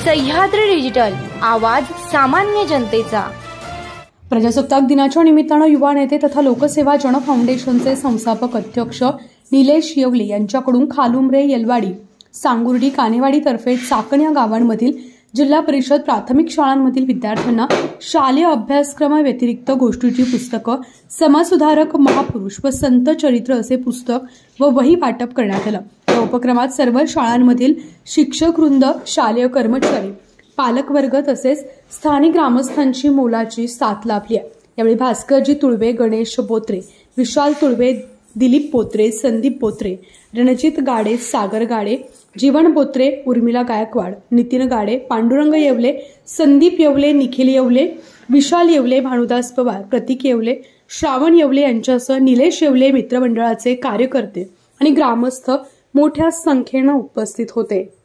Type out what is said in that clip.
Sahyadri digital, आवाज सामान्य जनतेचा। प्रजासत्ताक दिनाच्या निमित्तानं युवा नेते तथा लोकसेवा जन फाउंडेशनचे संस्थापक अध्यक्ष निलेश येवले यांच्याकडून खालुमरे, येलवाडी, सांगुर्डी, कानेवाडी तर्फे चाकण या गावांमधील जिल्हा परिषद प्राथमिक शाळांमधील विद्यार्थ्यांना शालेय अभ्यासक्रम व्यतिरिक्त गोष्टीची पुस्तकं, समाजसुधारक, महापुरुष व संत चरित्र असे पुस्तक व वही वाटप करण्यात आलं। या उपक्रमात सर्व शाळांमधील शिक्षक वृंद, शालेय कर्मचारी, पालकवर्ग तसेच स्थानिक ग्रामस्थांची मोलाची साथ लाभली आहे। यावेळी भास्करजी तुळवे, गणेश बोत्रे, विशाल तुळवे, दिलीप बोत्रे, संदीप बोत्रे, रणजित गाडे, सागर गाडे, जीवन बोत्रे, उर्मिला गायकवाड, नितीन गाडे, पांडुरंग येवले, संदीप येवले, निखिल येवले, विशाल येवले, भानुदास पवार, प्रतीक येवले, श्रावण येवले यांच्यासह निलेश येवले मित्रमंडळाचे कार्यकर्ते आणि ग्रामस्थ मोठ्या संख्येने उपस्थित होते।